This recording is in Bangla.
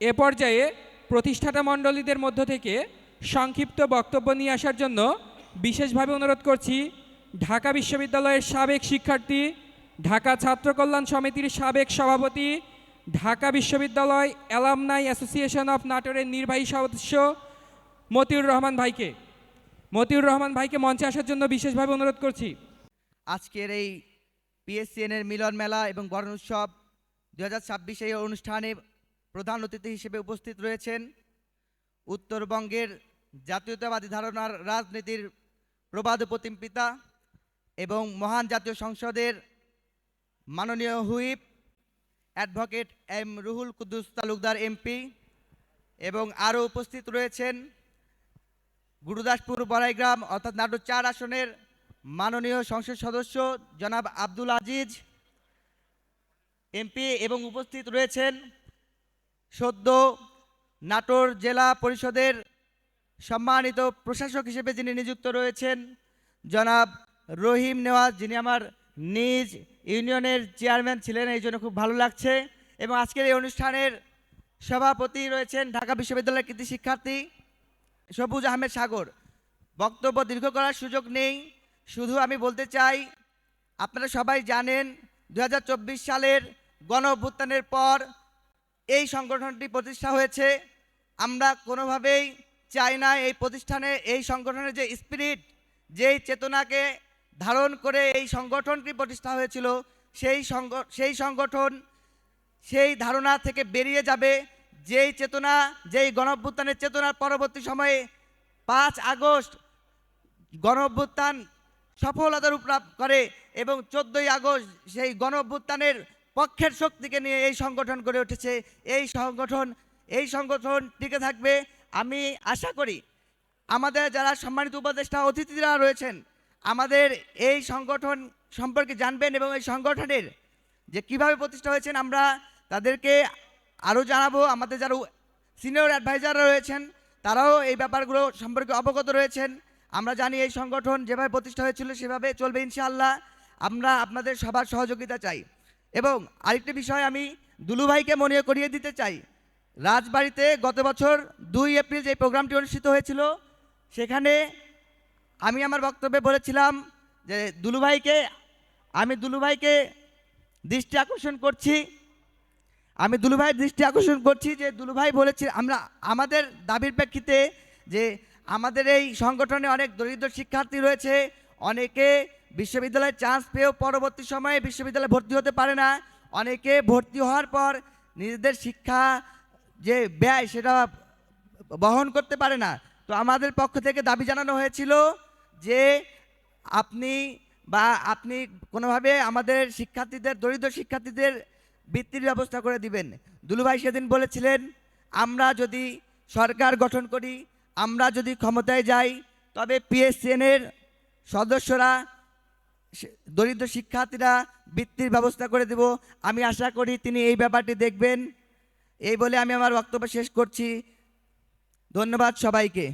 এ পর্যায়ে প্রতিষ্ঠাতা মণ্ডলীদের মধ্য থেকে সংক্ষিপ্ত বক্তব্য নিয়ে আসার জন্য বিশেষভাবে অনুরোধ করছি ঢাকা বিশ্ববিদ্যালয়ের সাবেক শিক্ষার্থী, ঢাকা ছাত্র কল্যাণ সমিতির সাবেক সভাপতি, ঢাকা বিশ্ববিদ্যালয় অ্যালামনাই অ্যাসোসিয়েশন অফ নাটোরের নির্বাহী সদস্য মতিউর রহমান ভাইকে মঞ্চে আসার জন্য বিশেষভাবে অনুরোধ করছি। আজকের এই পিএসসিএনের মিলন মেলা এবং বরণ উৎসব 2026 এই অনুষ্ঠানে প্রধান অতিথি হিসেবে উপস্থিত রয়েছেন উত্তরবঙ্গের জাতীয়তাবাদী ধারণার রাজনীতির প্রবাদ প্রতিমপিতা এবং মহান জাতীয় সংসদের মাননীয় whip advocate M Ruhul Quddus Talukdar MP, এবং আরও উপস্থিত রয়েছেন গুরুদাসপুর বড়াইগ্রাম অর্থাৎ নাটোর 4 আসনের মাননীয় সংসদ সদস্য জনাব আব্দুল আজিজ এমপি, এবং উপস্থিত রয়েছেন সদ্য নাটোর জেলা পরিষদের সম্মানিত প্রশাসক হিসেবে যিনি নিযুক্ত রয়েছেন জনাব রহিম নেওয়াজ, যিনি আমার নিজ ইউনিয়নের চেয়ারম্যান ছিলেন, এই জন্য খুব ভালো লাগছে। এবং আজকের এই অনুষ্ঠানের সভাপতি রয়েছেন ঢাকা বিশ্ববিদ্যালয়ের কৃতি শিক্ষার্থী সবুজ আহমেদ সাগর। বক্তব্য দীর্ঘ করার সুযোগ নেই, শুধু আমি বলতে চাই আপনারা সবাই জানেন 2024 সালের গণ অভ্যুত্থানের পর এই সংগঠনটি প্রতিষ্ঠা হয়েছে। আমরা কোনোভাবেই চাই না এই সংগঠনের যে স্পিরিট, যেই চেতনাকে ধারণ করে এই সংগঠনটি প্রতিষ্ঠা হয়েছিল, সেই সংগঠন সেই ধারণা থেকে বেরিয়ে যাবে। যেই চেতনা, যেই গণ অভ্যুত্থানের চেতনার পরবর্তী সময়ে 5 আগস্ট গণ অভ্যুত্থান সফলতার লাভ করে এবং 14ই আগস্ট সেই গণ অভ্যুত্থানের পক্ষের শক্তিকে নিয়ে এই সংগঠন গড়ে উঠেছে। এই সংগঠন টিকে থাকবে। আমি আশা করি আমাদের যারা সম্মানিত উপদেষ্টা অতিথিরা রয়েছেন আমাদের এই সংগঠন সম্পর্কে জানবেন এবং এই সংগঠনের যে কিভাবে প্রতিষ্ঠা হয়েছেন আমরা তাদেরকে আরও জানাবো। আমাদের যারা সিনিয়র অ্যাডভাইজাররা রয়েছেন তারাও এই ব্যাপারগুলো সম্পর্কে অবগত রয়েছেন। আমরা জানি এই সংগঠন যেভাবে প্রতিষ্ঠা হয়েছিল সেভাবে চলবে ইনশাআল্লাহ। আমরা আপনাদের সবার সহযোগিতা চাই। এবং আরেকটি বিষয় আমি দুলু ভাইকে মনে করিয়ে দিতে চাই, রাজবাড়িতে গত বছর 2 এপ্রিল যে প্রোগ্রামটি অনুষ্ঠিত হয়েছিল সেখানে আমি আমার বক্তব্যে বলেছিলাম যে দুলু ভাইকে দৃষ্টি আকর্ষণ করছি যে দুলু ভাই বলেছে আমাদের দাবির প্রেক্ষিতে যে আমাদের এই সংগঠনে অনেক দরিদ্র শিক্ষার্থী রয়েছে, অনেকে বিশ্ববিদ্যালয়ে চান্স পেয়েও পরবর্তী সময়ে বিশ্ববিদ্যালয়ে ভর্তি হতে পারে না, অনেকে ভর্তি হওয়ার পর নিজেদের শিক্ষা যে ব্যয় সেটা বহন করতে পারে না। তো আমাদের পক্ষ থেকে দাবি জানানো হয়েছিল যে আপনি কোনোভাবে আমাদের দরিদ্র শিক্ষার্থীদের বৃত্তির ব্যবস্থা করে দিবেন। দুলুভাই সেদিন বলেছিলেন আমরা যদি সরকার গঠন করি, আমরা যদি ক্ষমতায় যাই, তবে পিএসসিএনের সদস্যরা দরিদ্র শিক্ষার্থীরা বৃত্তির ব্যবস্থা করে দেব। আমি আশা করি তিনি এই ব্যাপারটি দেখবেন। এই বলে আমি আমার বক্তব্য শেষ করছি। ধন্যবাদ সবাইকে।